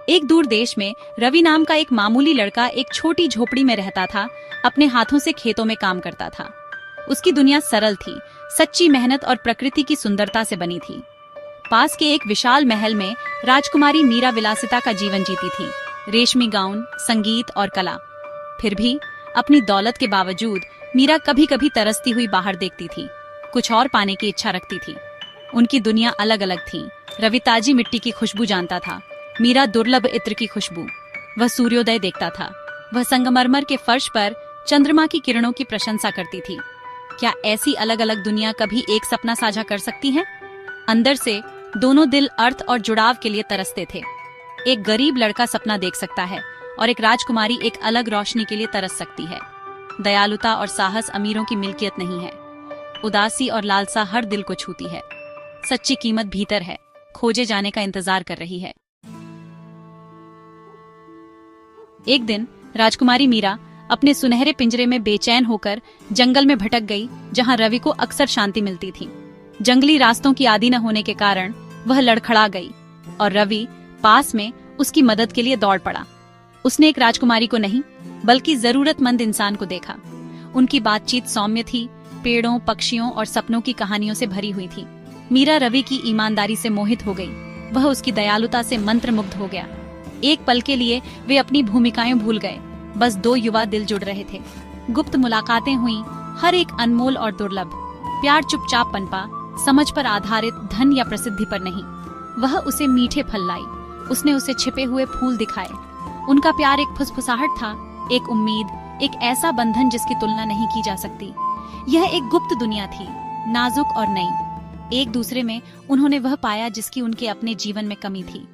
एक दूर देश में रवि नाम का एक मामूली लड़का एक छोटी झोपड़ी में रहता था। अपने हाथों से खेतों में काम करता था। उसकी दुनिया सरल थी, सच्ची मेहनत और प्रकृति की सुंदरता से बनी थी। पास के एक विशाल महल में राजकुमारी मीरा विलासिता का जीवन जीती थी। रेशमी गाउन, संगीत और कला। फिर भी अपनी दौलत के बावजूद मीरा कभी कभी तरसती हुई बाहर देखती थी, कुछ और पाने की इच्छा रखती थी। उनकी दुनिया अलग अलग थी। रवि ताजी मिट्टी की खुशबू जानता था, मीरा दुर्लभ इत्र की खुशबू। वह सूर्योदय देखता था, वह संगमरमर के फर्श पर चंद्रमा की किरणों की प्रशंसा करती थी। क्या ऐसी अलग अलग दुनिया कभी एक सपना साझा कर सकती हैं? अंदर से दोनों दिल अर्थ और जुड़ाव के लिए तरसते थे। एक गरीब लड़का सपना देख सकता है और एक राजकुमारी एक अलग रोशनी के लिए तरस सकती है। दयालुता और साहस अमीरों की मिल्कियत नहीं है। उदासी और लालसा हर दिल को छूती है। सच्ची कीमत भीतर है, खोजे जाने का इंतजार कर रही है। एक दिन राजकुमारी मीरा अपने सुनहरे पिंजरे में बेचैन होकर जंगल में भटक गई, जहां रवि को अक्सर शांति मिलती थी। जंगली रास्तों की आदी न होने के कारण वह लड़खड़ा गई और रवि पास में उसकी मदद के लिए दौड़ पड़ा। उसने एक राजकुमारी को नहीं बल्कि जरूरतमंद इंसान को देखा। उनकी बातचीत सौम्य थी, पेड़ों, पक्षियों और सपनों की कहानियों से भरी हुई थी। मीरा रवि की ईमानदारी से मोहित हो गई। वह उसकी दयालुता से मंत्रमुग्ध हो गया। एक पल के लिए वे अपनी भूमिकाएं भूल गए। बस दो युवा दिल जुड़ रहे थे। गुप्त मुलाकातें हुई, हर एक अनमोल और दुर्लभ। प्यार चुपचाप पनपा, समझ पर आधारित, धन या प्रसिद्धि पर नहीं। वह उसे मीठे फल लाई, उसने उसे छिपे हुए फूल दिखाए। उनका प्यार एक फुसफुसाहट था, एक उम्मीद, एक ऐसा बंधन जिसकी तुलना नहीं की जा सकती। यह एक गुप्त दुनिया थी, नाजुक और नई। एक दूसरे में उन्होंने वह पाया जिसकी उनके अपने जीवन में कमी थी।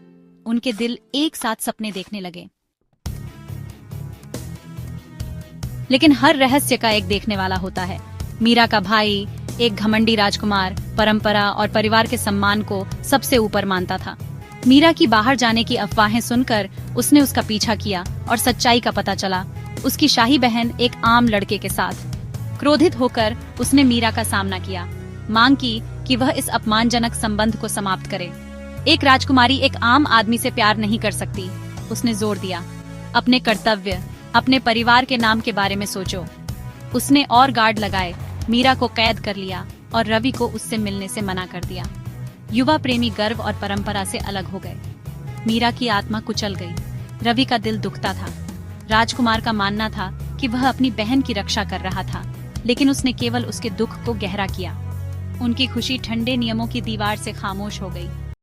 उनके दिल एक साथ सपने देखने लगे। लेकिन हर रहस्य का एक देखने वाला होता है। मीरा का भाई, एक घमंडी राजकुमार, परंपरा और परिवार के सम्मान को सबसे ऊपर मानता था। मीरा की बाहर जाने की अफवाहें सुनकर उसने उसका पीछा किया और सच्चाई का पता चला उसकी शाही बहन एक आम लड़के के साथ। क्रोधित होकर उसने मीरा का सामना किया, मांग की कि वह इस अपमानजनक संबंध को समाप्त करे। एक राजकुमारी एक आम आदमी से प्यार नहीं कर सकती, उसने जोर दिया। अपने कर्तव्य, अपने परिवार के नाम के बारे में सोचो। उसने और गार्ड लगाए, मीरा को कैद कर लिया और रवि को उससे मिलने से मना कर दिया। युवा प्रेमी गर्व और परंपरा से अलग हो गए। मीरा की आत्मा कुचल गई। रवि का दिल दुखता था। राजकुमार का मानना था कि वह अपनी बहन की रक्षा कर रहा था, लेकिन उसने केवल उसके दुख को गहरा किया। उनकी खुशी ठंडे नियमों की दीवार से खामोश हो गई।